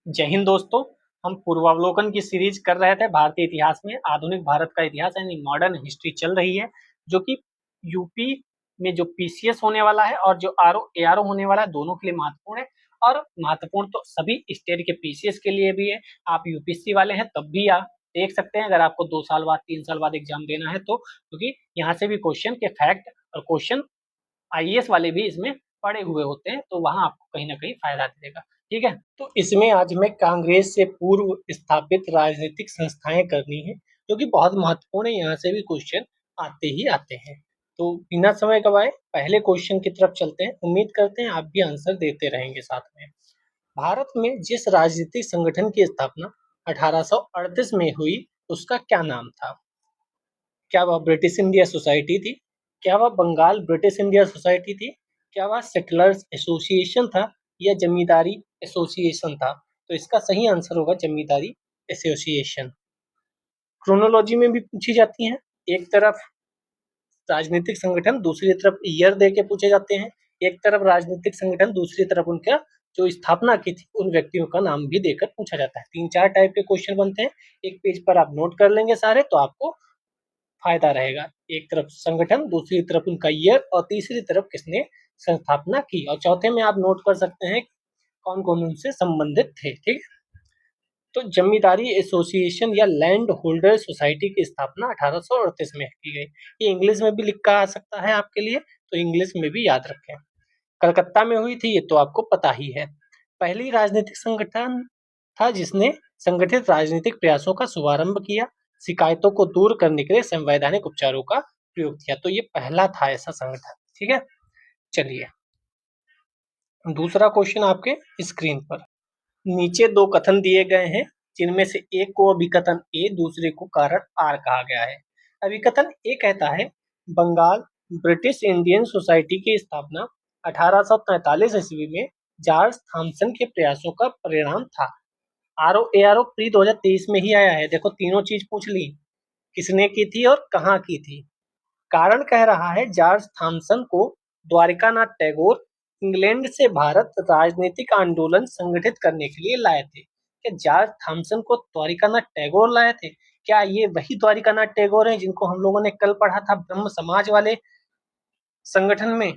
जय हिंद दोस्तों। हम पूर्वावलोकन की सीरीज कर रहे थे भारतीय इतिहास में। आधुनिक भारत का इतिहास यानी मॉडर्न हिस्ट्री चल रही है, जो कि यूपी में जो पीसीएस होने वाला है और जो आरओ एआरओ होने वाला है, दोनों के लिए महत्वपूर्ण है। और महत्वपूर्ण तो सभी स्टेट के पीसीएस के लिए भी है। आप यूपीएससी वाले हैं तब भी आप देख सकते हैं, अगर आपको 2 साल बाद 3 साल बाद एग्जाम देना है तो, क्योंकि यहाँ से भी क्वेश्चन के फैक्ट और क्वेश्चन आईएएस वाले भी इसमें पड़े हुए होते हैं, तो वहां आपको कहीं ना कहीं फायदा देगा। ठीक है, तो इसमें आज हमें कांग्रेस से पूर्व स्थापित राजनीतिक संस्थाएं करनी है, जो कि बहुत महत्वपूर्ण है। यहाँ से भी क्वेश्चन आते ही आते हैं। तो बिना समय गवाए पहले क्वेश्चन की तरफ चलते हैं। उम्मीद करते हैं आप भी आंसर देते रहेंगे साथ में। भारत में जिस राजनीतिक संगठन की स्थापना 1838 में हुई, उसका क्या नाम था? क्या वह ब्रिटिश इंडिया सोसाइटी थी? क्या वह बंगाल ब्रिटिश इंडिया सोसाइटी थी? क्या वह सेटलर्स एसोसिएशन था या जमींदारी एसोसिएशन था? तो इसका सही आंसर होगा जमींदारी एसोसिएशन। क्रोनोलॉजी में भी पूछी जाती हैं। एक तरफ राजनीतिक संगठन, दूसरी तरफ ईयर दे के पूछे जाते हैं। एक तरफ राजनीतिक संगठन, दूसरी तरफ उनका जो स्थापना की थी उन व्यक्तियों का नाम भी देकर पूछा जाता है। 3-4 टाइप के क्वेश्चन बनते हैं। एक पेज पर आप नोट कर लेंगे सारे, तो आपको फायदा रहेगा। एक तरफ संगठन, दूसरी तरफ उनका ईयर और तीसरी तरफ किसने स्थापना की, और चौथे में आप नोट कर सकते हैं कौन कौन उनसे संबंधित थे। ठीक है, तो जमींदारी एसोसिएशन या लैंड होल्डर सोसाइटी की स्थापना 1838 में की गई। ये इंग्लिश में भी लिखा आ सकता है आपके लिए, तो इंग्लिश में भी याद रखें। कलकत्ता में हुई थी, ये तो आपको पता ही है। पहली राजनीतिक संगठन था जिसने संगठित राजनीतिक प्रयासों का शुभारंभ किया, शिकायतों को दूर करने के लिए संवैधानिक उपचारों का प्रयोग किया। तो ये पहला था ऐसा संगठन। ठीक है, चलिए दूसरा क्वेश्चन आपके स्क्रीन पर। नीचे दो कथन दिए गए हैं, जिनमें से एक को अभिकथन ए, दूसरे को कारण आर कहा गया है। अभिकथन ए कहता है, बंगाल ब्रिटिश इंडियन सोसाइटी की स्थापना 1843 ईस्वी में जॉर्ज थॉमसन के प्रयासों का परिणाम था। आरओ एआरओ प्री 2023 में ही आया है। देखो तीनों चीज पूछ ली, किसने की थी और कहाँ की थी। कारण कह रहा है जॉर्ज थॉमसन को द्वारिकानाथ टैगोर इंग्लैंड से भारत राजनीतिक आंदोलन संगठित करने के लिए लाए थे। क्या जॉर्ज थॉमसन को द्वारिकानाथ टैगोर लाए थे? क्या ये वही द्वारिकानाथ टैगोर हैं जिनको हम लोगों ने कल पढ़ा था ब्रह्म समाज वाले संगठन में?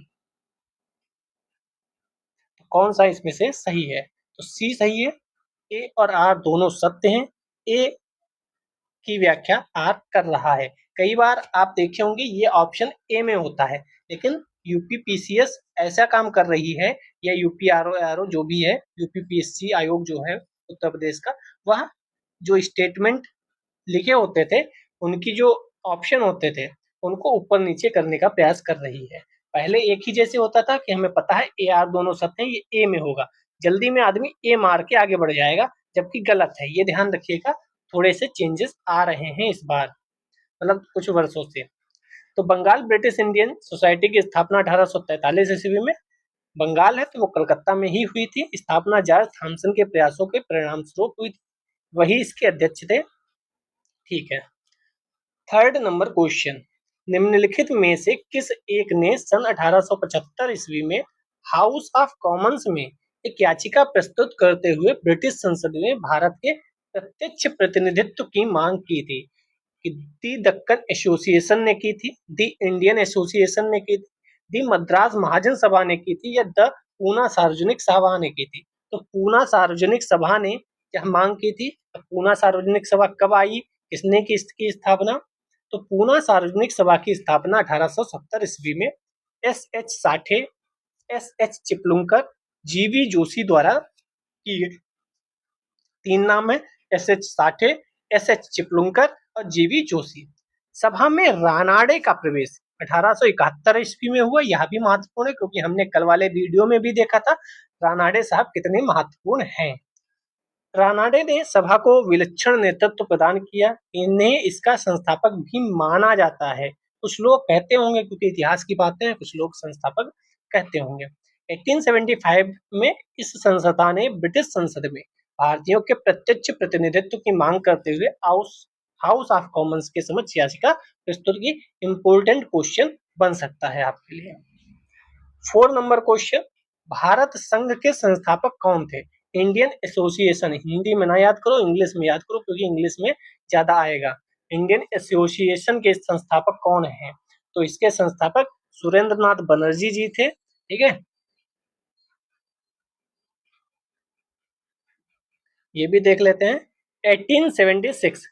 तो कौन सा इसमें से सही है? तो सी सही है। ए और आर दोनों सत्य हैं। ए की व्याख्या आर कर रहा है। कई बार आप देखे होंगे ये ऑप्शन ए में होता है, लेकिन यूपीपीसीएस ऐसा काम कर रही है, या यूपीआरओ जो भी है, यूपीपीएससी आयोग जो है उत्तर प्रदेश का, वह जो स्टेटमेंट लिखे होते थे, उनकी जो ऑप्शन होते थे, उनको ऊपर नीचे करने का प्रयास कर रही है। पहले एक ही जैसे होता था कि हमें पता है ए आर दोनों सत्य हैं, ये ए में होगा। जल्दी में आदमी ए मार के आगे बढ़ जाएगा, जबकि गलत है। ये ध्यान रखिएगा, थोड़े से चेंजेस आ रहे हैं इस बार, मतलब कुछ वर्षों से। तो बंगाल ब्रिटिश इंडियन सोसाइटी की स्थापना 1843 ईस्वी में, बंगाल है तो वो कलकत्ता में ही हुई थी। स्थापना जॉर्ज थॉमसन के प्रयासों के परिणाम स्वरूप हुई थी, वही इसके अध्यक्ष थे। ठीक है, थर्ड नंबर क्वेश्चन। निम्नलिखित में से किस एक ने सन 1875 ईस्वी में हाउस ऑफ कॉमन्स में एक याचिका प्रस्तुत करते हुए ब्रिटिश संसद में भारत के प्रत्यक्ष प्रतिनिधित्व की मांग की थी? कि दी दक्कन एसोसिएशन ने की थी, दी इंडियन एसोसिएशन ने की थी, दी मद्रास महाजन सभा ने की थी, या द पूना सार्वजनिक सभा ने की थी? तो पूना सार्वजनिक सभा ने यह मांग की थी। पूना सार्वजनिक सभा कब आई, किसने की इसकी स्थापना? तो पूना सार्वजनिक सभा की स्थापना 1870 ईस्वी में S H Sathe, S H Chiplunkar, G V Joshi द्वारा की गई। 3 नाम है, S H Sathe, S H Chiplunkar और जीवी जोशी। सभा में रानाडे का प्रवेश 1871 ईस्वी में हुआ। यह भी महत्वपूर्ण है, क्योंकि हमने कल वाले वीडियो में भी देखा था रानाडे साहब कितने महत्वपूर्ण हैं। रानाडे ने सभा को विलक्षण नेतृत्व प्रदान किया। इन्हें इसका संस्थापक भी माना जाता है। कुछ लोग कहते होंगे, क्योंकि इतिहास की बातें हैं, कुछ लोग संस्थापक कहते होंगे। 1875 में इस संस्था ने ब्रिटिश संसद में भारतीयों के प्रत्यक्ष प्रतिनिधित्व की मांग करते हुए हाउस ऑफ कॉमन्स के समक्ष याचिका प्रस्तुत की। इंपोर्टेंट क्वेश्चन बन सकता है आपके लिए। 4 नंबर क्वेश्चन। भारत संघ के संस्थापक कौन थे? इंडियन एसोसिएशन, हिंदी में ना याद करो, इंग्लिश में याद करो, क्योंकि इंग्लिश में ज्यादा आएगा। इंडियन एसोसिएशन के संस्थापक कौन है? तो इसके संस्थापक सुरेंद्र नाथ बनर्जी जी थे। ठीक है, ये भी देख लेते हैं। 1876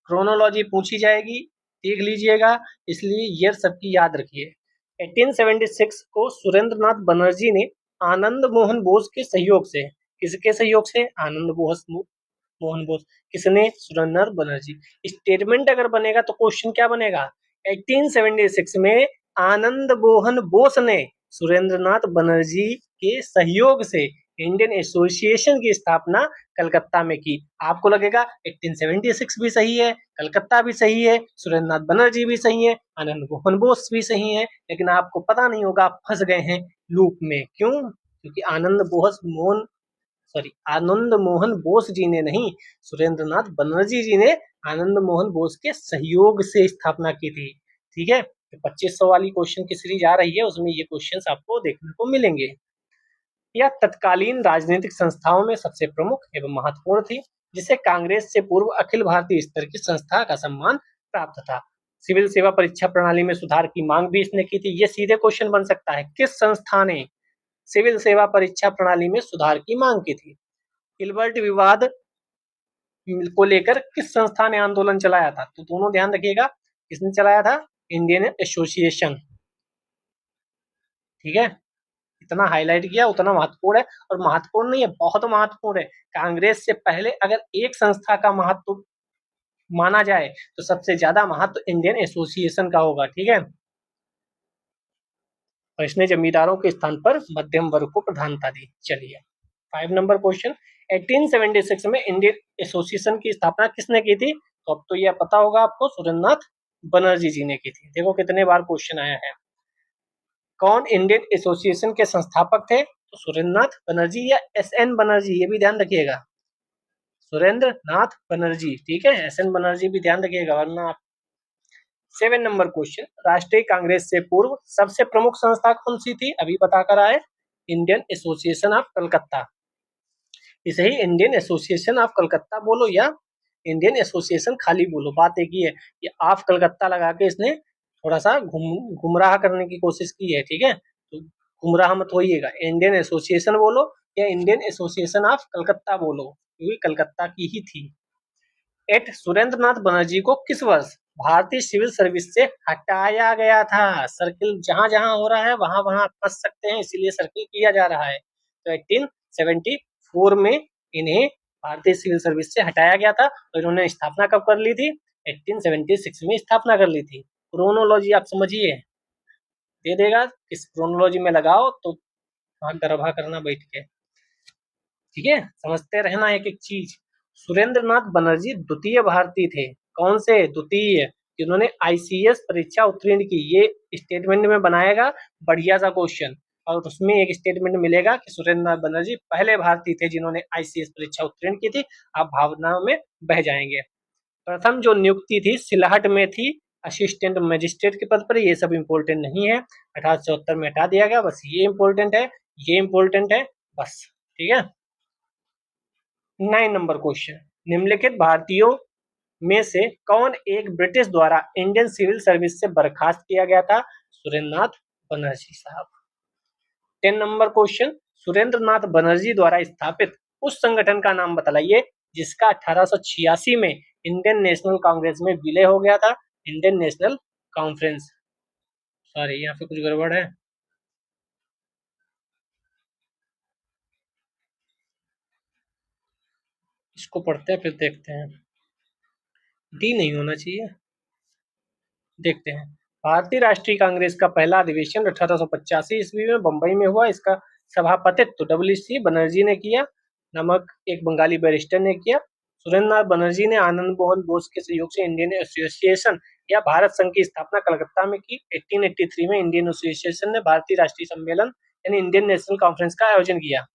क्रोनोलॉजी पूछी जाएगी, देख लीजिएगा, इसलिए ये सबकी याद रखिए। 1876 को सुरेंद्र नाथ बनर्जी ने आनंद मोहन बोस के सहयोग से, किसके सहयोग से? आनंद बोस मोहन बोस। किसने? सुरेंद्र नाथ बनर्जी। स्टेटमेंट अगर बनेगा तो क्वेश्चन क्या बनेगा? 1876 में आनंद मोहन बोस ने सुरेंद्र नाथ बनर्जी के सहयोग से इंडियन एसोसिएशन की स्थापना कलकत्ता में की। आपको लगेगा 1876 भी सही है, कलकत्ता भी सही है, सुरेंद्र नाथ बनर्जी भी सही है, आनंद मोहन बोस भी सही है, लेकिन आपको पता नहीं होगा, आप फंस गए हैं लूप में। क्यों? क्योंकि आनंद मोहन बोस जी ने नहीं, सुरेंद्र नाथ बनर्जी जी ने आनंद मोहन बोस के सहयोग से स्थापना की थी। ठीक है, 2500 वाली क्वेश्चन की सीरीज आ रही है, उसमें ये क्वेश्चंस आपको देखने को मिलेंगे। यह तत्कालीन राजनीतिक संस्थाओं में सबसे प्रमुख एवं महत्वपूर्ण थी, जिसे कांग्रेस से पूर्व अखिल भारतीय स्तर की संस्था का सम्मान प्राप्त था। सिविल सेवा परीक्षा प्रणाली में सुधार की मांग भी इसने की थी। ये सीधे क्वेश्चन बन सकता है, किस संस्था ने सिविल सेवा परीक्षा प्रणाली में सुधार की मांग की थी? हिल्बर्ट विवाद को लेकर किस संस्था ने आंदोलन चलाया था? तो दोनों ध्यान रखिएगा, किसने चलाया था? Indian association. ठीक है, इतना हाईलाइट किया उतना महत्वपूर्ण है, और महत्वपूर्ण नहीं है, बहुत महत्वपूर्ण है। कांग्रेस से पहले अगर एक संस्था का महत्व माना जाए तो सबसे ज्यादा महत्व इंडियन एसोसिएशन का होगा। ठीक है, और इसने जमींदारों के स्थान पर मध्यम वर्ग को प्रधानता दी। चलिए 5 नंबर क्वेश्चन, 1876 में इंडियन एसोसिएशन की स्थापना किसने की थी? तो अब तो यह पता होगा आपको, सुरेंद्र नाथ बनर्जी जी ने की थी। देखो कितने बार क्वेश्चन आया है। कौन इंडियन एसोसिएशन के संस्थापक थे? तो सुरेंद्र नाथ बनर्जी या एस एन बनर्जी, ये भी ध्यान रखिएगा, सुरेंद्र नाथ बनर्जी। ठीक है, एस एन बनर्जी भी ध्यान रखिएगा, वरना आप। 7 नंबर क्वेश्चन, राष्ट्रीय कांग्रेस से पूर्व सबसे प्रमुख संस्था कौन सी थी? अभी बताकर आए, इंडियन एसोसिएशन ऑफ कलकत्ता। इसे ही इंडियन एसोसिएशन ऑफ कलकत्ता बोलो या इंडियन एसोसिएशन खाली बोलो, बात एक ही है। ये ऑफ कलकत्ता लगा के इसने थोड़ा सा गुमराह करने की कोशिश की है। ठीक है, तो गुमराह मत होइएगा, इंडियन एसोसिएशन बोलो या इंडियन एसोसिएशन ऑफ कलकत्ता बोलो, क्योंकि कलकत्ता की ही थी। 8 सुरेंद्र नाथ बनर्जी को किस वर्ष भारतीय सिविल सर्विस से हटाया गया था? सर्किल जहां जहां हो रहा है वहां वहां फंस सकते हैं, इसीलिए सर्किल किया जा रहा है। तो 1874 में इन्हें भारतीय सिविल सर्विस से हटाया गया था, और इन्होंने स्थापना कब कर ली थी? 1876 में स्थापना कर ली थी। क्रोनोलॉजी आप समझिए, दे देगा, इस क्रोनोलॉजी में लगाओ तो वहां गरबा करना बैठ के। ठीक है, समझते रहना एक एक चीज। सुरेंद्र नाथ बनर्जी द्वितीय भारतीय थे। कौन से द्वितीय? जिन्होंने आईसीएस परीक्षा उत्तीर्ण की। ये स्टेटमेंट में बनाएगा बढ़िया सा क्वेश्चन, और उसमें एक स्टेटमेंट मिलेगा कि सुरेंद्र नाथ बनर्जी पहले भारतीय थे जिन्होंने आईसीएस परीक्षा उत्तीर्ण की थी। आप भावनाओं में बह जाएंगे। प्रथम जो नियुक्ति थी सिलाहट में थी, असिस्टेंट मजिस्ट्रेट के पद पर। ये सब इंपॉर्टेंट नहीं है, 1874 में हटा दिया गया, बस ये इंपॉर्टेंट है, ये इंपॉर्टेंट है, बस। ठीक है, 9 नंबर क्वेश्चन, निम्नलिखित भारतीयों में से कौन एक ब्रिटिश द्वारा इंडियन सिविल सर्विस से बर्खास्त किया गया था? सुरेंद्र नाथ बनर्जी साहब। 10 नंबर क्वेश्चन, सुरेंद्र नाथ बनर्जी द्वारा स्थापित उस संगठन का नाम बतलाइए जिसका 1886 में इंडियन नेशनल कांग्रेस में विलय हो गया था। Indian national conference. सॉरी, यहाँ पे कुछ गड़बड़ है, इसको पढ़ते हैं फिर देखते हैं। डी नहीं होना चाहिए, देखते हैं। भारतीय राष्ट्रीय कांग्रेस का पहला अधिवेशन 1885 ईस्वी में बंबई में हुआ। इसका सभापतित्व डब्ल्यू.सी. बनर्जी ने किया, नामक एक बंगाली बैरिस्टर ने किया। सुरेंद्र नाथ बनर्जी ने आनंद मोहन बोस के सहयोग से इंडियन एसोसिएशन या भारत संघ की स्थापना कलकत्ता में की। 1883 में इंडियन एसोसिएशन ने भारतीय राष्ट्रीय सम्मेलन यानी इंडियन नेशनल कॉन्फ्रेंस का आयोजन किया।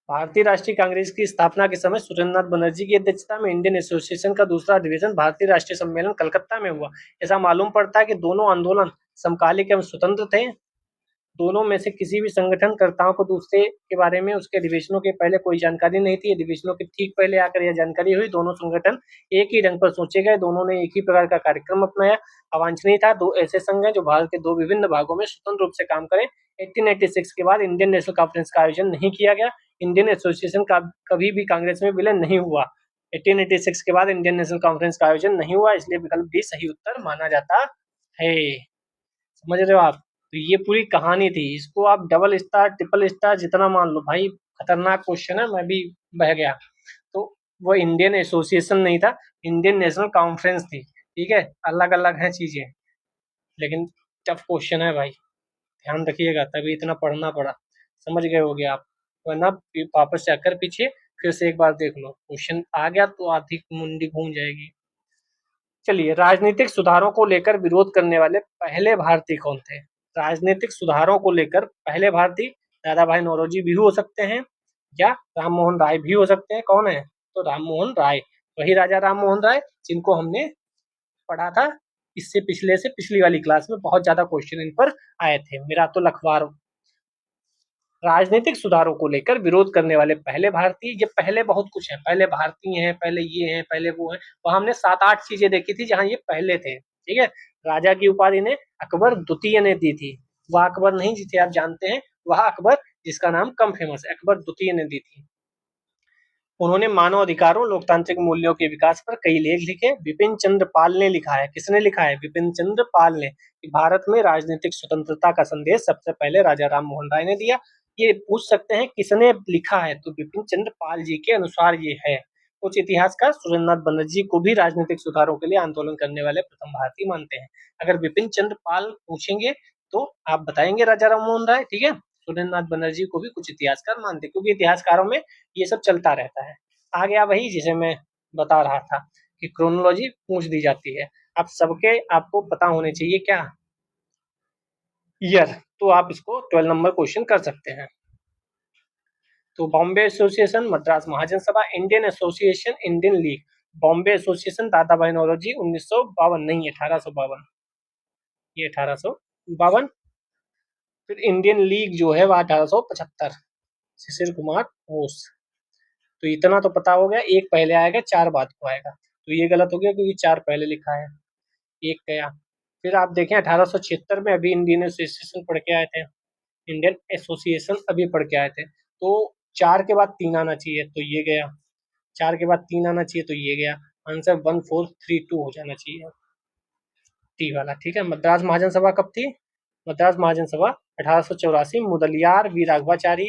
भारतीय राष्ट्रीय कांग्रेस की स्थापना के समय सुरेंद्रनाथ बनर्जी की अध्यक्षता में इंडियन एसोसिएशन का दूसरा अधिवेशन भारतीय राष्ट्रीय सम्मेलन कलकत्ता में हुआ। ऐसा मालूम पड़ता है कि दोनों आंदोलन समकालिक एवं स्वतंत्र थे। दोनों में से किसी भी संगठनकर्ताओं को दूसरे के बारे में उसके अधिवेशनों के पहले कोई जानकारी नहीं थी। अधिवेशनों के ठीक पहले आकर यह जानकारी हुई। दोनों संगठन एक ही ढंग पर सोचे गए, दोनों ने एक ही प्रकार का कार्यक्रम अपनाया। अवांछनीय था दो ऐसे संघ हैं जो भारत के दो विभिन्न भागों में स्वतंत्र रूप से काम करें। 1886 के बाद इंडियन नेशनल कॉन्फ्रेंस का आयोजन नहीं किया गया। इंडियन एसोसिएशन का कभी भी कांग्रेस में विलय नहीं हुआ। 1886 के बाद इंडियन नेशनल कॉन्फ्रेंस का आयोजन नहीं हुआ, इसलिए विकल्प डी सही उत्तर माना जाता है। समझ रहे हो आप? तो ये पूरी कहानी थी। इसको आप डबल स्टार ट्रिपल स्टार जितना मान लो भाई, खतरनाक क्वेश्चन है, मैं भी बह गया। तो वो इंडियन एसोसिएशन नहीं था, इंडियन नेशनल कॉन्फ्रेंस थी। ठीक है, अलग अलग है चीजें, लेकिन टफ क्वेश्चन है भाई, ध्यान रखिएगा, तभी इतना पढ़ना पड़ा। समझ गए होगे आप, वरना वापस जाकर पीछे फिर से एक बार देख लो, क्वेश्चन आ गया तो आधी मुंडी घूम जाएगी। चलिए, राजनीतिक सुधारों को लेकर विरोध करने वाले पहले भारतीय कौन थे? राजनीतिक सुधारों को लेकर पहले भारतीय दादा भाई नौरोजी भी हो सकते हैं या राम मोहन राय भी हो सकते हैं। कौन है? तो राम मोहन राय, वही राजा राम मोहन राय जिनको हमने पढ़ा था इससे पिछले से पिछली वाली क्लास में। बहुत ज्यादा क्वेश्चन इन पर आए थे। मिरातुल अखबार। राजनीतिक सुधारों को लेकर विरोध करने वाले पहले भारतीय, ये पहले बहुत कुछ है, पहले भारतीय हैं, पहले ये हैं, पहले वो हैं, वहां हमने 7-8 चीजें देखी थी जहां ये पहले थे। ठीक है, राजा की उपाधि ने अकबर द्वितीय ने दी थी, वह अकबर नहीं जिसे आप जानते हैं, वह अकबर जिसका नाम कम फेमस है, अकबर द्वितीय ने दी थी। उन्होंने मानव अधिकारों लोकतांत्रिक मूल्यों के विकास पर कई लेख लिखे। विपिन चंद्र पाल ने लिखा है, किसने लिखा है? विपिन चंद्र पाल ने, कि भारत में राजनीतिक स्वतंत्रता का संदेश सबसे पहले राजा राम मोहन राय ने दिया। ये पूछ सकते हैं किसने लिखा है, तो विपिन चंद्र पाल जी के अनुसार ये है। कुछ इतिहासकार सुरेंद्रनाथ बनर्जी को भी राजनीतिक सुधारों के लिए आंदोलन करने वाले प्रथम भारतीय मानते हैं। अगर विपिन चंद्र पाल पूछेंगे तो आप बताएंगे राजा राम मोहन राय। ठीक है, सुरेंद्रनाथ बनर्जी को भी कुछ इतिहासकार मानते, क्योंकि इतिहासकारों में ये सब चलता रहता है। आ गया वही जिसे मैं बता रहा था कि क्रोनोलॉजी पूछ दी जाती है। अब सबके आपको पता होने चाहिए क्या? ईयर। तो आप इसको 12 नंबर क्वेश्चन कर सकते हैं। तो बॉम्बे एसोसिएशन, मद्रास महाजन सभा, Indian association, Indian league. Bombay association दादा भाई नौरोजी 1952, नहीं 1852, ये 1852। फिर इंडियन लीग जो है वह 1875, शिशिर कुमार बोस। तो इतना तो पता हो गया, एक पहले आएगा 4 बाद को आएगा, तो ये गलत हो गया क्योंकि 4 पहले लिखा है, एक गया। फिर आप देखें 1876 में अभी इंडियन एसोसिएशन पढ़ के आए थे, इंडियन एसोसिएशन अभी पढ़ के आए थे, तो 4 के बाद 3 आना चाहिए, तो ये गया। 4 के बाद 3 आना चाहिए, तो ये गया। आंसर 1432 हो जाना चाहिए, टी वाला। ठीक है, मद्रास महाजन सभा कब थी? मद्रास महाजन सभा 1884, मुदलियार वी राघवाचारी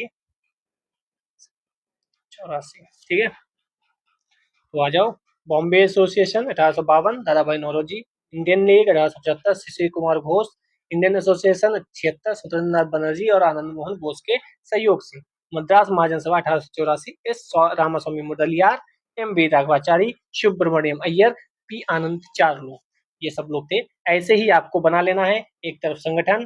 84। ठीक है, तो आ जाओ। बॉम्बे एसोसिएशन 1852 दादा भाई नौरोजी। इंडियन लीग 1875 शिशिर कुमार घोष। इंडियन एसोसिएशन 76 सुरेंद्रनाथ बनर्जी और आनंद मोहन बोस के सहयोग से। Madras Mahajan Sabha 1884 S Ramaswami Mudaliar, M B Raghavachari, Subramaniam Iyer, P Ananda Charlu, ये सब लोग थे। ऐसे ही आपको बना लेना है, एक तरफ संगठन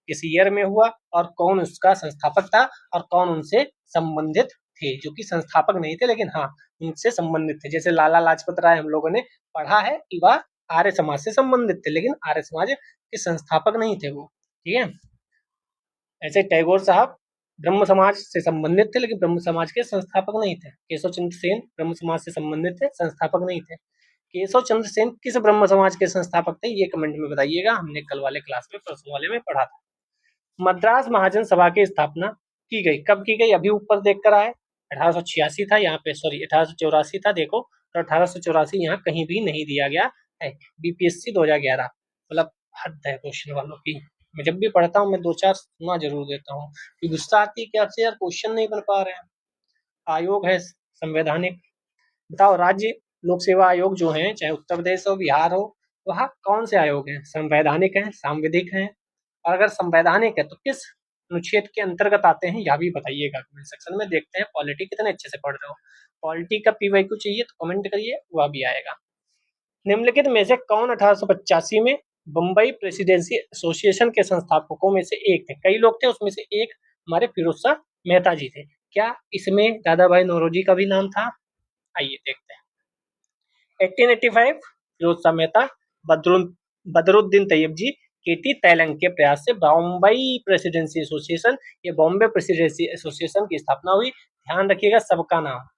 किस ईयर में हुआ और कौन उसका संस्थापक था और कौन उनसे संबंधित थे, जो कि संस्थापक नहीं थे लेकिन हाँ उनसे संबंधित थे। जैसे लाला लाजपत राय हम लोगों ने पढ़ा है कि वह आर्य समाज से संबंधित थे, लेकिन आर्य समाज के संस्थापक नहीं थे वो। ठीक है, ऐसे टैगोर साहब ब्रह्म समाज से संबंधित थे लेकिन ब्रह्म समाज के संस्थापक नहीं थे। केशव चंद्र सेन ब्रह्म समाज से संबंधित थे, संस्थापक नहीं थे। केशव चंद्र सेन किस ब्रह्म समाज के संस्थापक थे, ये कमेंट में बताइएगा, हमने कल वाले क्लास में परसों वाले में पढ़ा था। मद्रास महाजन सभा की स्थापना की गई, कब की गई? अभी ऊपर देख कर आए, 1886 था यहाँ पे, सॉरी 1884 था, देखो तो 1884 यहाँ कहीं भी नहीं दिया गया है। बीपीएससी 2011, मतलब हद है क्वेश्चन वालों की। मैं जब भी पढ़ता हूँ मैं 2-4 सुना जरूर देता हूँ कि गुस्सा आती है कि आपसे यार क्वेश्चन नहीं बन पा रहे हैं। आयोग है संवैधानिक, बताओ राज्य लोक सेवा आयोग जो है, चाहे उत्तर प्रदेश हो बिहार हो, वह कौन से आयोग हैं? संवैधानिक है, सांविधिक है? और अगर संवैधानिक है तो किस अनुच्छेद के अंतर्गत आते हैं, यह भी बताइएगा कमेंट सेक्शन में। देखते हैं पॉलिटी कितने अच्छे से पढ़ रहे हो। पॉलिटी का पीवाईक्यू चाहिए तो कमेंट करिए, वह भी आएगा। निम्नलिखित में से कौन 1885 में बम्बई प्रेसिडेंसी एसोसिएशन के संस्थापकों में से एक थे? कई लोग थे, उसमें से एक हमारे फिरोज शाह मेहता जी थे। क्या इसमें दादा भाई नौरोजी का भी नाम था? आइए देखते हैं। 1885 फिरोज शाह मेहता, बदरुद्दीन तैयब जी, केटी तैलंग के प्रयास से बॉम्बई प्रेसिडेंसी एसोसिएशन, ये बॉम्बे प्रेसिडेंसी एसोसिएशन की स्थापना हुई। ध्यान रखिएगा सबका नाम,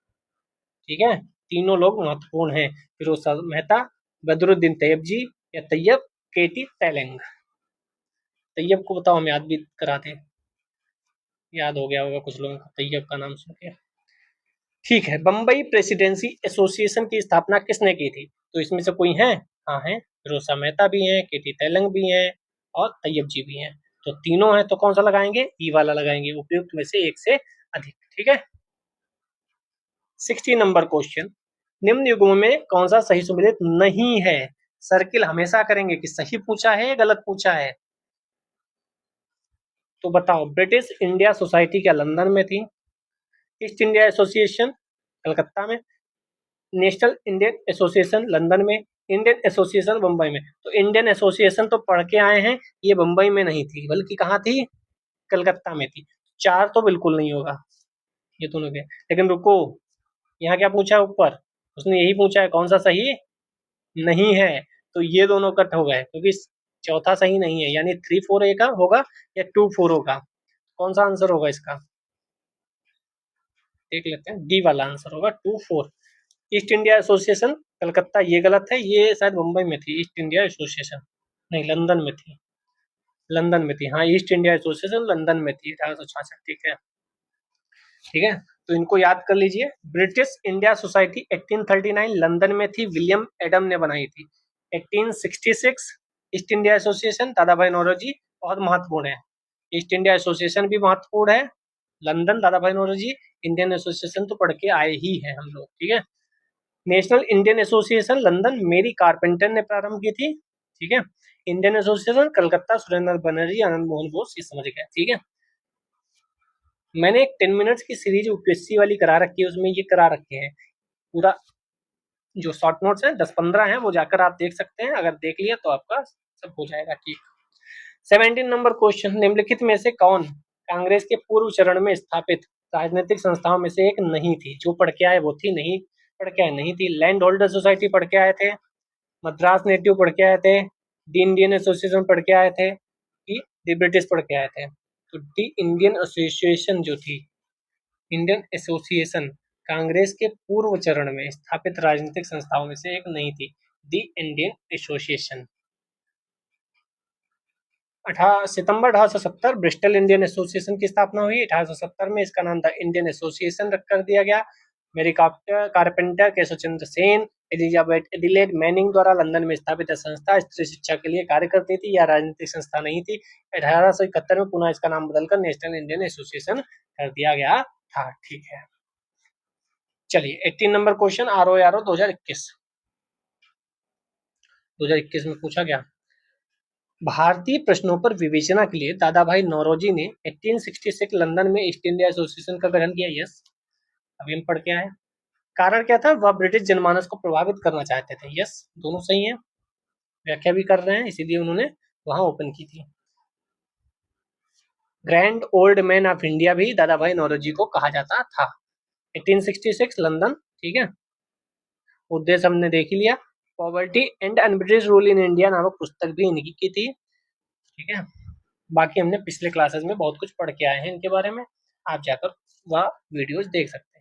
ठीक है, तीनों लोग महत्वपूर्ण हैं, फिरोज शाह मेहता, बदरुद्दीन तैयब जी या तैयब, केटी तैलंग। तैयब को बताओ, हम याद भी कराते, याद हो गया होगा कुछ लोगों को तैयब का नाम सुन के। ठीक है, बम्बई प्रेसिडेंसी एसोसिएशन की स्थापना किसने की थी? तो इसमें से कोई है? हाँ है, फिरोज मेहता भी हैं, केटी तैलंग भी हैं और तैयब जी भी हैं। तो तीनों हैं तो कौन सा लगाएंगे? ई वाला लगाएंगे, उपयुक्त में से एक से अधिक। ठीक है, 60 नंबर क्वेश्चन, निम्न युग्मों में कौन सा सही सुमेलित नहीं है? सर्किल हमेशा करेंगे कि सही पूछा है या गलत पूछा है। तो बताओ, ब्रिटिश इंडिया सोसाइटी क्या लंदन में थी? ईस्ट इंडिया एसोसिएशन कलकत्ता में, नेशनल इंडियन एसोसिएशन लंदन में, इंडियन एसोसिएशन बम्बई में। तो इंडियन एसोसिएशन तो पढ़ के आए हैं, ये बम्बई में नहीं थी बल्कि कहाँ थी? कलकत्ता में थी। 4 तो बिल्कुल नहीं होगा, ये दोनों के। लेकिन रुको, यहाँ क्या पूछा है ऊपर? उसने यही पूछा है कौन सा सही नहीं है, तो ये दोनों कट हो गए क्योंकि चौथा सही नहीं है, यानी 3 4 ए का होगा या 2 4 होगा। कौन सा आंसर होगा इसका? देख लेते हैं, डी वाला आंसर होगा 2 4। ईस्ट इंडिया एसोसिएशन कलकत्ता, ये गलत है, ये शायद मुंबई में थी ईस्ट इंडिया एसोसिएशन, नहीं लंदन में थी, लंदन में थी। हाँ, ईस्ट इंडिया एसोसिएशन लंदन में थी 1866। ठीक है, ठीक है, तो इनको याद कर लीजिए। ब्रिटिश इंडिया सोसाइटी 1839 लंदन में थी, विलियम एडम ने बनाई थी। 1866 ईस्ट इंडिया एसोसिएशन, दादा भाई नौरोजी, बहुत महत्वपूर्ण है। ईस्ट इंडिया एसोसिएशन भी महत्वपूर्ण है, लंदन दादा भाई नौरोजी, इंडियन एसोसिएशन तो पढ़ के आए ही हैं हम लोग। ठीक है, नेशनल इंडियन एसोसिएशन लंदन मेरी कारपेंटर ने प्रारंभ की थी। ठीक है, इंडियन एसोसिएशन कलकत्ता सुरेंद्र बनर्जी आनंद मोहन बोस, ये समझ गए। ठीक है, मैंने एक 10 मिनट्स की सीरीज यूपीएससी वाली करा रखी है, उसमें ये करा रखे हैं पूरा, जो शॉर्ट नोट्स हैं 10-15 हैं, वो जाकर आप देख सकते हैं, अगर देख लिया तो आपका सब हो जाएगा। ठीक, 17 नंबर क्वेश्चन, निम्नलिखित में से कौन कांग्रेस के पूर्व चरण में स्थापित राजनीतिक संस्थाओं में से एक नहीं थी? जो पढ़ के आए वो थी, नहीं पढ़ के आए नहीं थी। लैंड होल्डर सोसाइटी पढ़ के आए थे, मद्रास नेटिव पढ़ के आए थे, दी इंडियन एसोसिएशन पढ़ के आए थे, कि दी ब्रिटिश पढ़ के आए थे। तो दी इंडियन एसोसिएशन जो थी, इंडियन एसोसिएशन कांग्रेस के पूर्व चरण में स्थापित राजनीतिक संस्थाओं में से एक नहीं थी, दी इंडियन एसोसिएशन। 18 सितंबर 1870 ब्रिस्टल इंडियन एसोसिएशन की स्थापना हुई। 1870 में इसका नाम था इंडियन एसोसिएशन रख कर दिया गया। मेरी carpenter Keshav Chandra Sen, Elizabeth Adelaide Manning द्वारा लंदन में स्थापित संस्था स्त्री शिक्षा के लिए कार्य करती थी, यह राजनीतिक संस्था नहीं थी। 1871 में पुनः इसका नाम बदलकर नेशनल इंडियन एसोसिएशन कर दिया गया था। ठीक है, चलिए 18 नंबर क्वेश्चन, ROARO 2021 में पूछा गया, भारतीय प्रश्नों पर विवेचना के लिए दादा भाई नौरोजी ने 1866 लंदन में ईस्ट इंडिया एसोसिएशन का गठन किया। यस, अभी हम पढ़ के आए। कारण क्या था? वह ब्रिटिश जनमानस को प्रभावित करना चाहते थे। यस, दोनों सही है, व्याख्या भी कर रहे हैं, इसीलिए उन्होंने वहां ओपन की थी। Grand old man of India भी दादा भाई नौरोजी को कहा जाता था। 1866 लंदन। ठीक है, उद्देश्य हमने देख ही लिया। Poverty and un-British rule in India नामक पुस्तक भी इनकी की थी। ठीक है, बाकी हमने पिछले क्लासेस में बहुत कुछ पढ़ के आए हैं इनके बारे में, आप जाकर वह वीडियोज देख सकते हैं।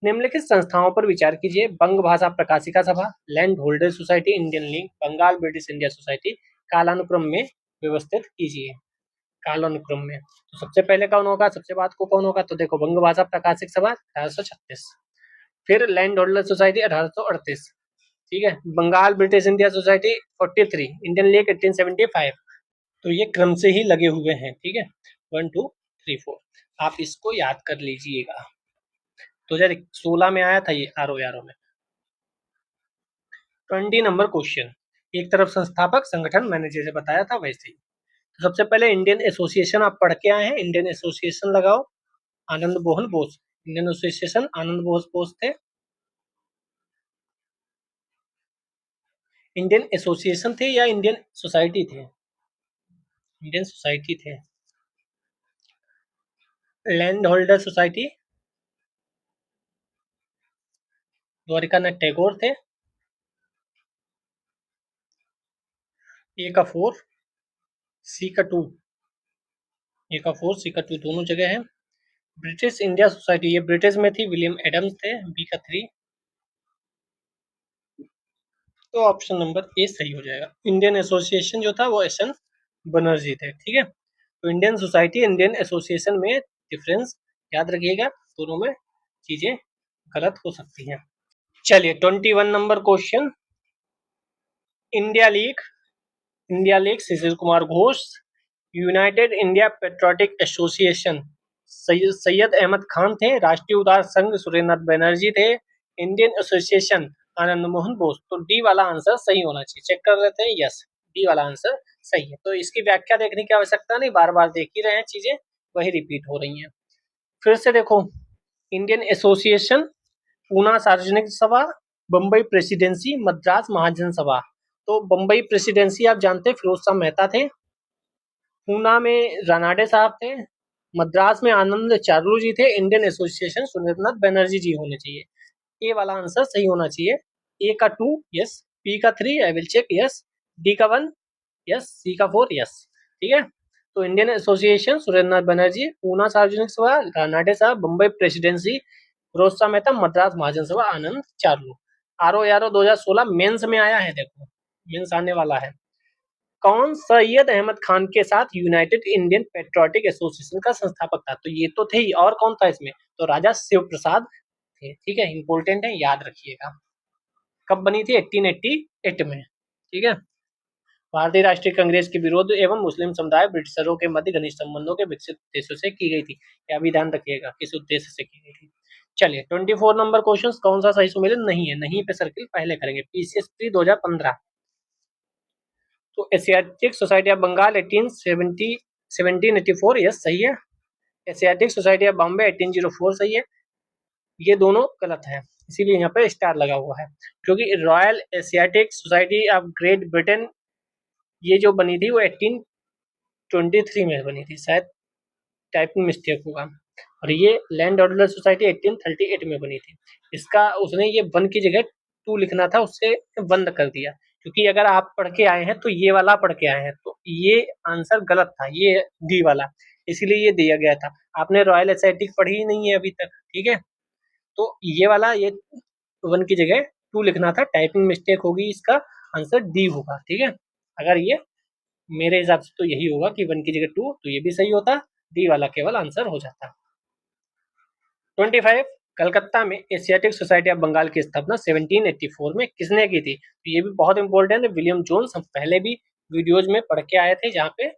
निम्नलिखित संस्थाओं पर विचार कीजिए, बंग Bhasha Prakashika Sabha, land holder society, Indian league, Bengal British India society. कालानुक्रम में व्यवस्थित कीजिए, कालानुक्रम में। तो सबसे पहले कौन होगा, सबसे बाद को कौन होगा? तो देखो, बंग भाषा प्रकाशिक सभा 1836, फिर लैंड होल्डर सोसाइटी 1838, ठीक है, Bengal British India society 43, Indian league 1875। तो ये क्रम से ही लगे हुए हैं। ठीक है, 1 2 3 4, आप इसको याद कर लीजिएगा। 2016 में आया था ये ROARO में। 20 नंबर क्वेश्चन, एक तरफ संस्थापक संगठन, मैंने जैसे बताया था वैसे ही। तो सबसे पहले इंडियन एसोसिएशन आप पढ़ के आए हैं, इंडियन एसोसिएशन लगाओ, आनंद मोहन बोस, इंडियन एसोसिएशन आनंद बोस थे। इंडियन एसोसिएशन थे या इंडियन सोसाइटी थे? इंडियन सोसाइटी थे। Land holder society Dwarikanath Tagore थे। ए का 4, सी का 2, ए का 4, सी का 2 दोनों जगह है। ब्रिटिश इंडिया सोसाइटी, ये ब्रिटिश में थी, विलियम एडम्स थे, बी का 3। तो ऑप्शन नंबर ए सही हो जाएगा। इंडियन एसोसिएशन जो था वो एस.एन. बनर्जी थे, ठीक है। तो इंडियन सोसाइटी, इंडियन एसोसिएशन में डिफरेंस याद रखिएगा, दोनों में चीजें गलत हो सकती हैं। चलिए 21 number question, India league, India league Shishir Kumar Ghosh, United India patriotic association Syed Ahmed Khan थे, राष्ट्रीय उदार संघ सुरेंद्रनाथ बनर्जी थे, इंडियन एसोसिएशन आनंद मोहन बोस। तो डी वाला आंसर सही होना चाहिए। चेक कर लेते हैं, यस डी वाला आंसर सही है। तो इसकी व्याख्या देखने की आवश्यकता नहीं, बार बार देख ही रहे हैं, चीजें वही रिपीट हो रही हैं। फिर से देखो, इंडियन एसोसिएशन, पूना सार्वजनिक सभा, बम्बई प्रेसिडेंसी, मद्रास महाजन सभा। तो बम्बई प्रेसिडेंसी आप जानते हैं फिरोज शाह मेहता थे, पूना में रानाडे साहब थे, मद्रास में आनंद चारुलू जी थे, इंडियन एसोसिएशन सुरेंद्रनाथ बनर्जी जी होने चाहिए। ए वाला आंसर सही होना चाहिए। ए का 2 यस, बी का 3 I will check yes, D का 1 यस, सी का 4 यस, ठीक है। तो इंडियन एसोसिएशन सुरेंद्रनाथ बनर्जी, पूना सार्वजनिक सभा रानाडे साहब, बम्बई प्रेसिडेंसी फिरोज शाह मेहता, मद्रास महाजन सभा आनंद चारुलू। आरओ यारो 2016 मेंस में आया है, देखो मेंस आने वाला है। कौन सैयद अहमद खान के साथ यूनाइटेड इंडियन पेट्रोटिक एसोसिएशन का संस्थापक था? तो ये तो थे ही, और कौन था इसमें? तो राजा शिव प्रसाद थे, ठीक है, इंपोर्टेंट है, याद रखिएगा। कब बनी थी? 1888 में, ठीक है। भारतीय राष्ट्रीय कांग्रेस के विरोध एवं मुस्लिम समुदाय ब्रिटिशरों के मध्य घनिष्ठ संबंधों के विकसित उद्देश्यों से की गई थी। यह भी ध्यान रखिएगा, किस उद्देश्य से की गई थी। चलिए 24 नंबर क्वेश्चन, कौन सा सही सुमेलित नहीं है? नहीं पे सर्किल पहले करेंगे। पीसीएस प्री 2015, तो Asiatic society of Bengal 1784 yes सही है। एशियाटिक सोसाइटी ऑफ बॉम्बे 1804 सही है। ये दोनों गलत है, इसीलिए यहाँ पे स्टार लगा हुआ है, क्योंकि royal Asiatic society of great Britain ये जो बनी थी वो 1823 में बनी थी, शायद टाइपिंग मिस्टेक होगा। और ये लैंड ऑर्डर सोसाइटी 1838 में बनी थी। इसका उसने ये 1 की जगह 2 लिखना था, उससे बंद कर दिया, क्योंकि अगर आप पढ़ के आए हैं तो ये वाला पढ़ के आए हैं, तो ये आंसर गलत था, ये डी वाला, इसीलिए ये दिया गया था। आपने रॉयल एशियाटिक पढ़ी ही नहीं है अभी तक, ठीक है। तो ये वाला, ये 1 की जगह 2 लिखना था, टाइपिंग मिस्टेक होगी, इसका आंसर डी होगा, ठीक है। अगर ये मेरे हिसाब से तो यही होगा कि 1 की जगह 2, तो ये भी सही होता, डी वाला केवल आंसर हो जाता। 25, कलकत्ता में एशियाटिक सोसाइटी ऑफ बंगाल की स्थापना 1784 में किसने की थी? तो ये भी बहुत इंपॉर्टेंट है, विलियम जोन्स। हम पहले भी वीडियोज में पढ़ के आए थे, जहाँ पे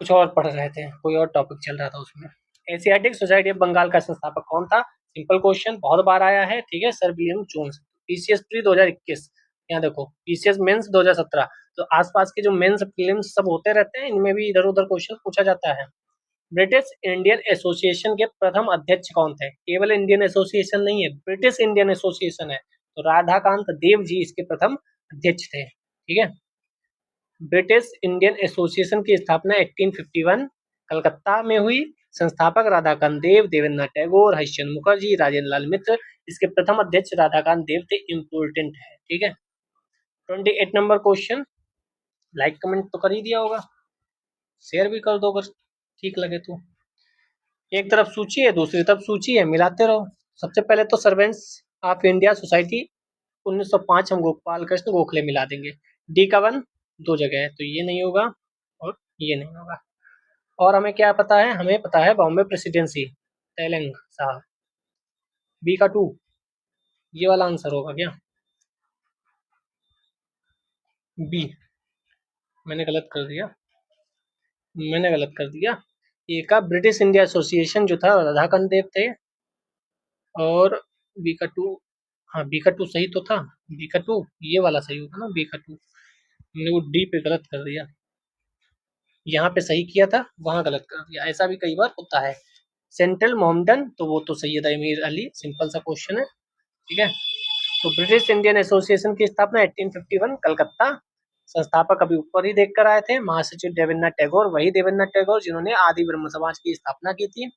कुछ और पढ़ रहे थे, कोई और टॉपिक चल रहा था उसमें। एशियाटिक सोसाइटी ऑफ बंगाल का संस्थापक कौन था? सिंपल क्वेश्चन, बहुत बार आया है, ठीक है, sir William Jones. PCS pre 2021, यहाँ देखो पीसीएस मेंस 2017, तो आसपास के जो मेंस प्रीलिम्स सब होते रहते हैं, इनमें भी इधर उधर क्वेश्चन पूछा जाता है। ब्रिटिश इंडियन एसोसिएशन के प्रथम अध्यक्ष कौन थे? केवल इंडियन एसोसिएशन नहीं है, ब्रिटिश इंडियन एसोसिएशन है, तो राधाकांत देव जी इसके प्रथम अध्यक्ष थे, ठीक है। ब्रिटिश इंडियन एसोसिएशन की स्थापना 1851 कलकत्ता में हुई। संस्थापक राधाकांत देव, देवेंद्र टैगोर, हरिश्चंद्र मुखर्जी, राजेंद्र लाल मित्र। इसके प्रथम अध्यक्ष राधाकांत देव थे, इंपोर्टेंट है, ठीक है। 28 नंबर क्वेश्चन, लाइक कमेंट तो कर ही दिया होगा, शेयर भी कर दो अगर ठीक लगे तो। एक तरफ सूची है, दूसरी तरफ सूची है, मिलाते रहो। सबसे पहले तो सर्वेंट्स ऑफ इंडिया सोसाइटी 1905 हम गोपाल कृष्ण गोखले मिला देंगे। डी का 1 2 जगह है, तो ये नहीं होगा और ये नहीं होगा। और हमें क्या पता है? हमें पता है बॉम्बे प्रेसिडेंसी, तेलंग साहब। बी का 2 ये वाला आंसर होगा क्या? बी, मैंने गलत कर दिया, मैंने गलत कर दिया। ए का ब्रिटिश इंडिया एसोसिएशन जो था राधाकांत देव थे, और बी का 2, हाँ बी का 2 सही तो था, बी का 2 ये वाला सही होगा ना, बी का 2। मैंने वो डी पे गलत कर दिया, यहाँ पे सही किया था, वहां गलत कर दिया, ऐसा भी कई बार होता है। सेंट्रल मोहम्मडन, तो वो तो सैयद अमीर अली, सिंपल सा क्वेश्चन है, ठीक है। तो ब्रिटिश इंडियन एसोसिएशन की स्थापना 1851 कलकत्ता। संस्थापक अभी ऊपर ही देख कर आए थे, महासचिव देवेंद्रनाथ टैगोर, वही देवेंद्रनाथ टैगोर जिन्होंने आदि ब्रह्म समाज की स्थापना की थी।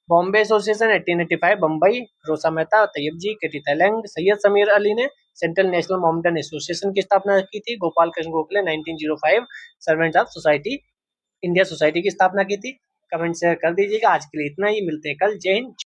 बॉम्बे एसोसिएशन 1885 बम्बई, रोसा मेहता, तैयब जी, केटी तैलंग, सैयद समीर अली ने सेंट्रल नेशनल माउंटेन एसोसिएशन की स्थापना की थी। Gopal Krishna Gokhale 1905 servants of society India society की स्थापना की थी। कमेंट शेयर कर दीजिएगा। आज के लिए इतना ही, मिलते हैं कल। जय हिंद।